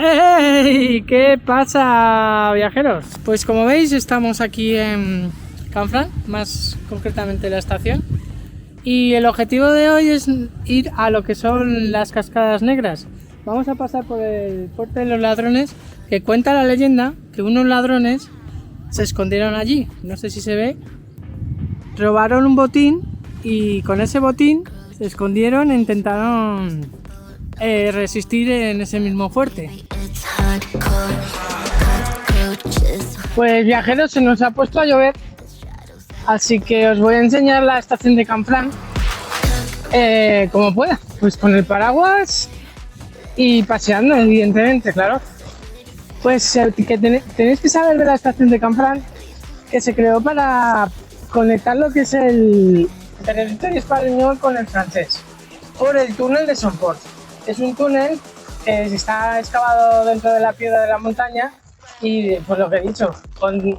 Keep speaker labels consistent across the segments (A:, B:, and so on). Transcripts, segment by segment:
A: ¡Hey! ¿Qué pasa, viajeros? Pues como veis estamos aquí en Canfranc, más concretamente en la estación, y el objetivo de hoy es ir a lo que son las Cascadas Negras. Vamos a pasar por el Puente de los Ladrones, que cuenta la leyenda que unos ladrones se escondieron allí, no sé si se ve, robaron un botín y con ese botín se escondieron e intentaron resistir en ese mismo fuerte. Pues viajeros, se nos ha puesto a llover, así que os voy a enseñar la estación de Canfranc como pueda, pues con el paraguas y paseando, evidentemente, claro. Pues que tenéis que saber de la estación de Canfranc, que se creó para conectar lo que es el territorio español con el francés por el túnel de Somport. Es un túnel que está excavado dentro de la piedra de la montaña y, pues lo que he dicho,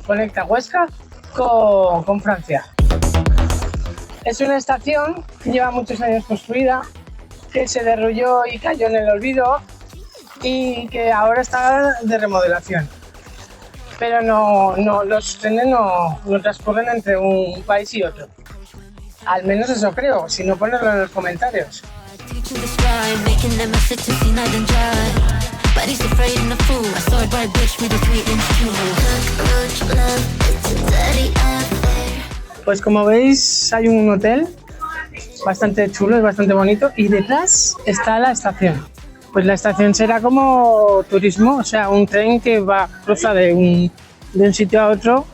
A: conecta Huesca con Francia. Es una estación que lleva muchos años construida, que se derrulló y cayó en el olvido y que ahora está de remodelación. Pero los trenes no transcurren entre un país y otro. Al menos eso creo, si no ponedlo en los comentarios. Pues como veis hay un hotel bastante chulo y bastante bonito y detrás está la estación. Pues la estación será como turismo, o sea, un tren que cruza de un sitio a otro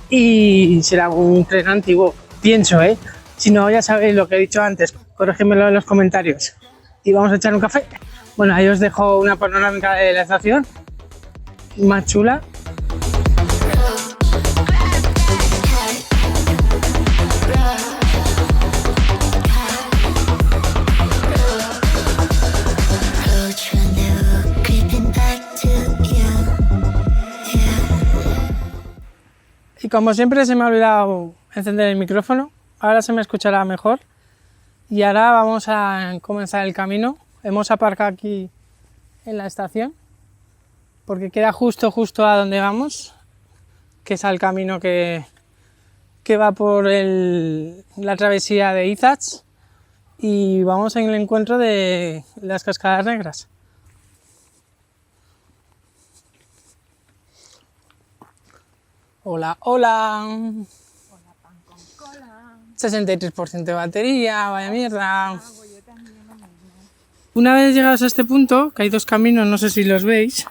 A: y será un tren antiguo, pienso, ¿eh? Si no, ya sabéis lo que he dicho antes, corrígemelo en los comentarios. Y vamos a echar un café. Bueno, ahí os dejo una panorámica de la estación, más chula. Y como siempre se me ha olvidado encender el micrófono, ahora se me escuchará mejor y ahora vamos a comenzar el camino. Hemos aparcado aquí en la estación porque queda justo a donde vamos, que es al camino que va por la travesía de Izatz y vamos en el encuentro de las Cascadas Negras. Hola, hola.
B: Hola, pan con cola.
A: 63% de batería, vaya mierda. Una vez llegados a este punto, que hay dos caminos, no sé si los veis,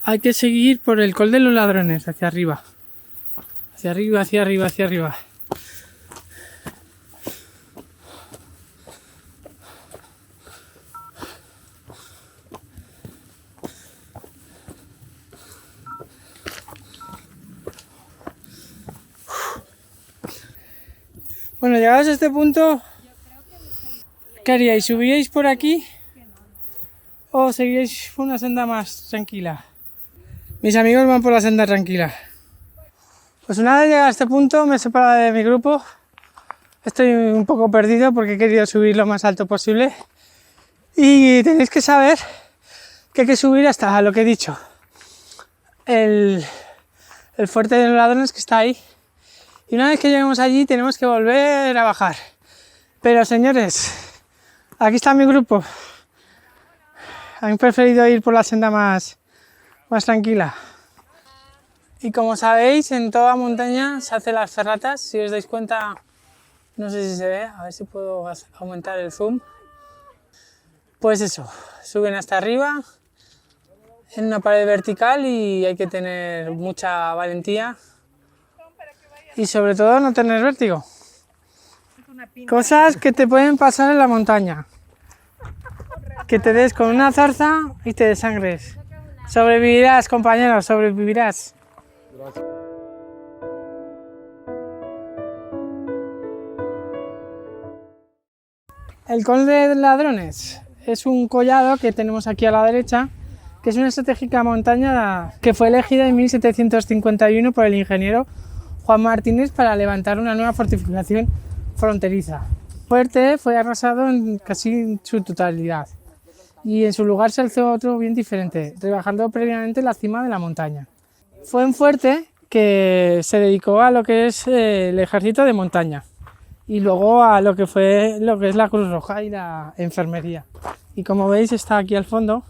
A: hay que seguir por el Col de los Ladrones, hacia arriba. Hacia arriba, hacia arriba, hacia arriba. Bueno, llegados a este punto, ¿qué haríais? ¿Subiríais por aquí o seguiríais una senda más tranquila? Mis amigos van por la senda tranquila. Pues una vez llegado a este punto me he separado de mi grupo. Estoy un poco perdido porque he querido subir lo más alto posible. Y tenéis que saber que hay que subir hasta lo que he dicho. El fuerte de los ladrones que está ahí. Y una vez que lleguemos allí tenemos que volver a bajar. Pero señores, aquí está mi grupo. Han preferido ir por la senda más tranquila. Y como sabéis, en toda montaña se hacen las ferratas. Si os dais cuenta, no sé si se ve, a ver si puedo aumentar el zoom. Pues eso, suben hasta arriba en una pared vertical y hay que tener mucha valentía. Y sobre todo no tener vértigo. Cosas que te pueden pasar en la montaña. Que te des con una zarza y te desangres. Sobrevivirás, compañeros, sobrevivirás. Gracias. El Col de Ladrones es un collado que tenemos aquí a la derecha, que es una estratégica montaña que fue elegida en 1751 por el ingeniero Juan Martínez para levantar una nueva fortificación fronteriza. El fuerte fue arrasado en casi su totalidad y en su lugar se alzó otro bien diferente, rebajando previamente la cima de la montaña. Fue un fuerte que se dedicó a lo que es el ejército de montaña y luego a lo que es la Cruz Roja y la enfermería. Y como veis está aquí al fondo,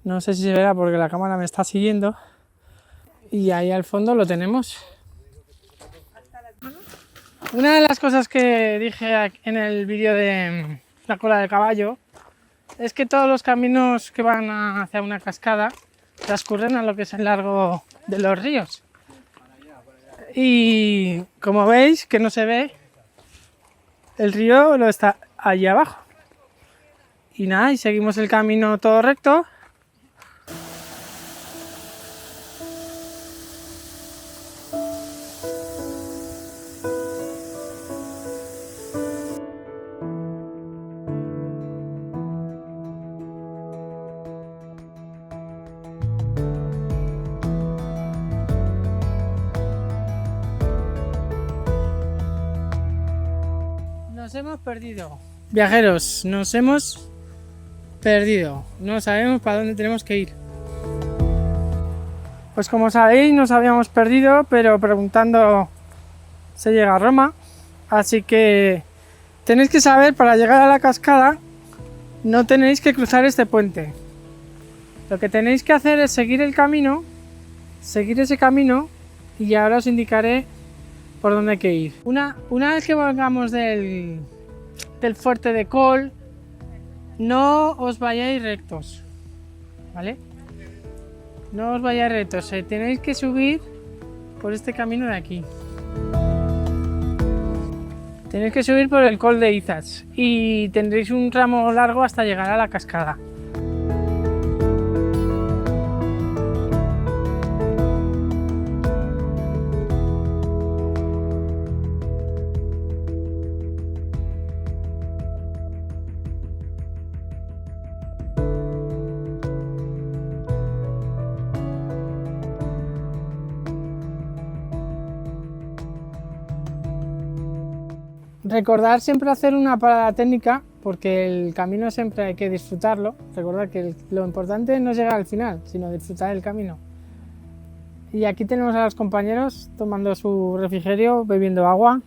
A: no sé si se verá porque la cámara me está siguiendo, y ahí al fondo lo tenemos. Una de las cosas que dije en el vídeo de la cola del caballo es que todos los caminos que van hacia una cascada transcurren a lo que es el largo de los ríos. Y como veis, que no se ve, el río lo está allí abajo. Y nada, y seguimos el camino todo recto. Nos hemos perdido. Viajeros, nos hemos perdido. No sabemos para dónde tenemos que ir. Pues como sabéis, nos habíamos perdido, pero preguntando se llega a Roma. Así que tenéis que saber, para llegar a la cascada, no tenéis que cruzar este puente. Lo que tenéis que hacer es seguir el camino, seguir ese camino, y ahora os indicaré por dónde hay que ir. Una vez que volvamos del fuerte de Col, no os vayáis rectos, ¿vale? No os vayáis rectos, tenéis que subir por este camino de aquí. Tenéis que subir por el Col de Izas y tendréis un tramo largo hasta llegar a la cascada. Recordar siempre hacer una parada técnica, porque el camino siempre hay que disfrutarlo. Recordad que lo importante no es llegar al final, sino disfrutar el camino. Y aquí tenemos a los compañeros tomando su refrigerio, bebiendo agua.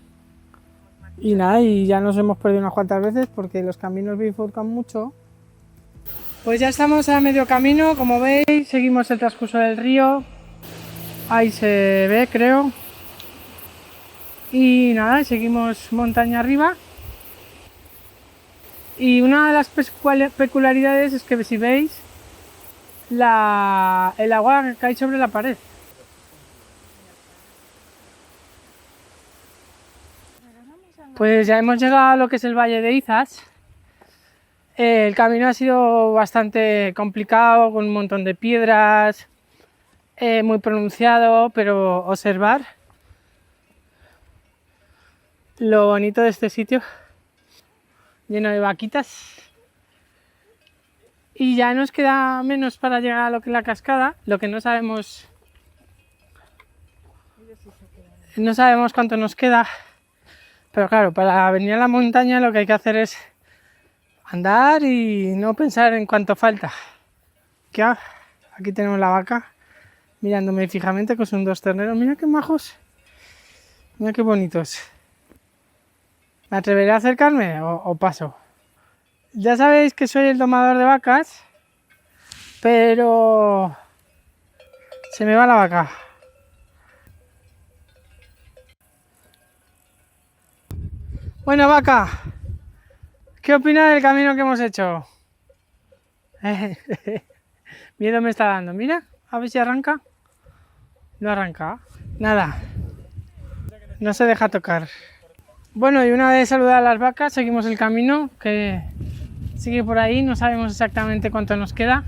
A: Y nada, y ya nos hemos perdido unas cuantas veces porque los caminos bifurcan mucho. Pues ya estamos a medio camino, como veis, seguimos el transcurso del río. Ahí se ve, creo. Y nada, seguimos montaña arriba. Y una de las peculiaridades es que, si veis, el agua cae sobre la pared. Pues ya hemos llegado a lo que es el Valle de Izas. El camino ha sido bastante complicado, con un montón de piedras, muy pronunciado, pero observar lo bonito de este sitio, lleno de vaquitas. Y ya nos queda menos para llegar a lo que es la cascada. Lo que no sabemos cuánto nos queda, pero claro, para venir a la montaña lo que hay que hacer es andar y no pensar en cuánto falta. Aquí tenemos la vaca mirándome fijamente, que son dos terneros. Mira qué majos, mira qué bonitos. ¿Me atreveré a acercarme o paso? Ya sabéis que soy el domador de vacas, pero se me va la vaca. Bueno, vaca, ¿qué opinas del camino que hemos hecho? Miedo me está dando. Mira, a ver si arranca. No arranca. Nada, no se deja tocar. Bueno, y una vez saludar a las vacas, seguimos el camino que sigue por ahí. No sabemos exactamente cuánto nos queda.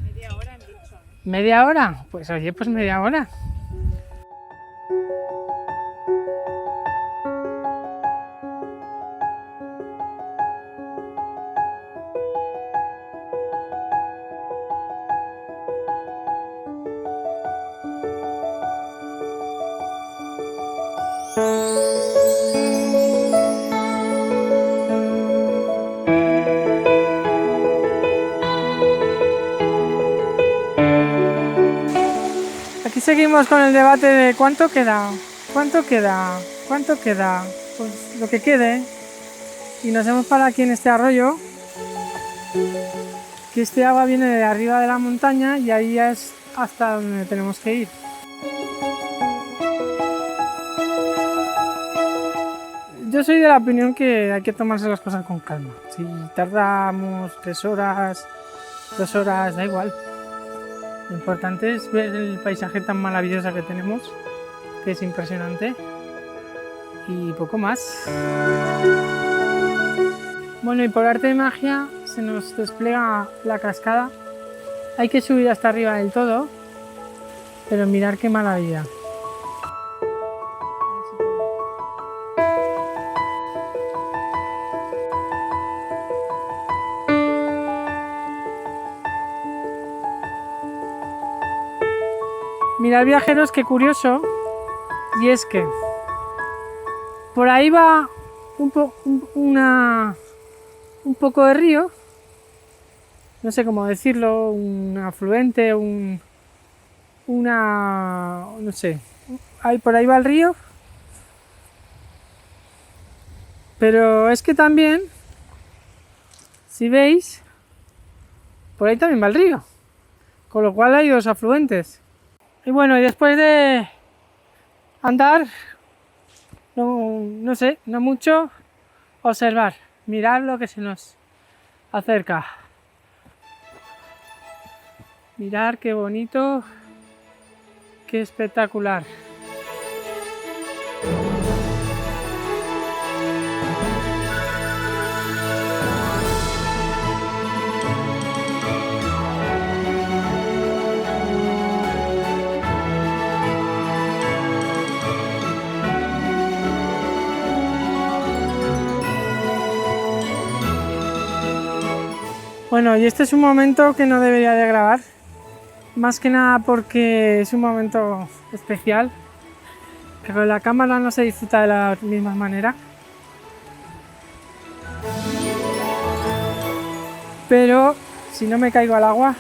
B: Media hora han dicho.
A: ¿Media hora? Pues oye, pues media hora. Aquí seguimos con el debate de cuánto queda, cuánto queda, cuánto queda. Pues lo que quede. Y nos hemos parado aquí en este arroyo. Que este agua viene de arriba de la montaña y ahí ya es hasta donde tenemos que ir. Yo soy de la opinión que hay que tomarse las cosas con calma. Si tardamos 3 horas, 2 horas, da igual. Lo importante es ver el paisaje tan maravilloso que tenemos, que es impresionante, y poco más. Bueno, y por arte de magia se nos despliega la cascada. Hay que subir hasta arriba del todo, pero mirad qué maravilla. Mirad, viajeros, qué curioso, y es que por ahí va un poco de río, no sé cómo decirlo, un afluente, no sé, por ahí va el río, pero es que también, si veis, por ahí también va el río, con lo cual hay 2 afluentes. Y bueno, y después de andar, no sé, no mucho, observar, mirar lo que se nos acerca. Mirar qué bonito, qué espectacular. Bueno, y este es un momento que no debería de grabar, más que nada porque es un momento especial, que con la cámara no se disfruta de la misma manera. Pero si no me caigo al agua,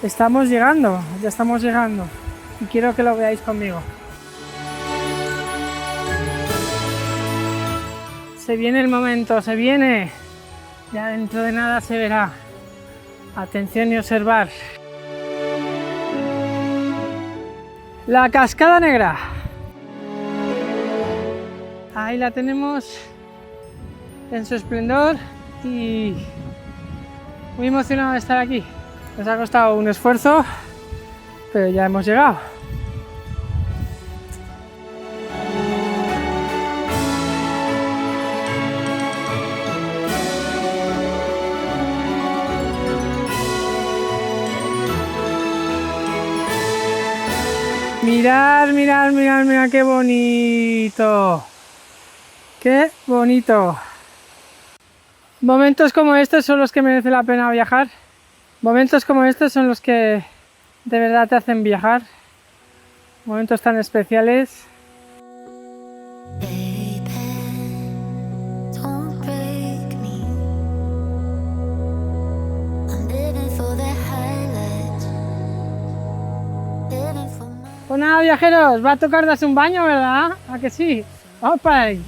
A: estamos llegando, ya estamos llegando, y quiero que lo veáis conmigo. Se viene el momento, se viene. Ya dentro de nada se verá. Atención y observar. La Cascada Negra. Ahí la tenemos en su esplendor y muy emocionado de estar aquí. Nos ha costado un esfuerzo, pero ya hemos llegado. Mirad, mirad, mirad, mirad, qué bonito. Qué bonito. Momentos como estos son los que merece la pena viajar. Momentos como estos son los que de verdad te hacen viajar. Momentos tan especiales. Pues nada, viajeros, va a tocar darse un baño, ¿verdad? ¿A que sí? Vamos para ahí.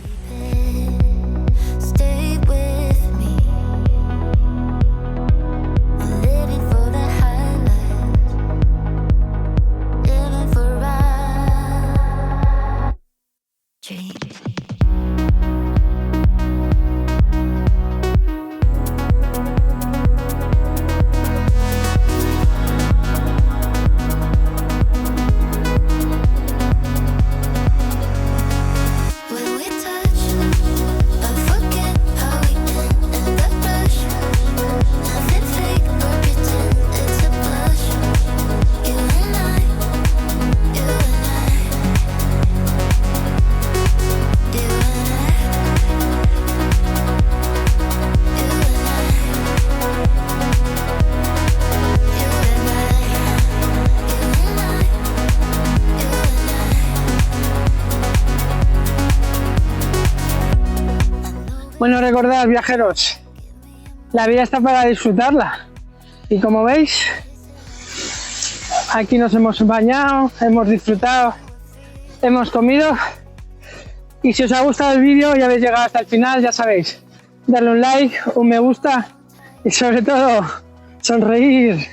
A: Bueno, recordad, viajeros, la vida está para disfrutarla. Y como veis, Aquí nos hemos bañado, hemos disfrutado, hemos comido. Y si os ha gustado el vídeo y habéis llegado hasta el final, ya sabéis, darle un like, un me gusta y sobre todo sonreír.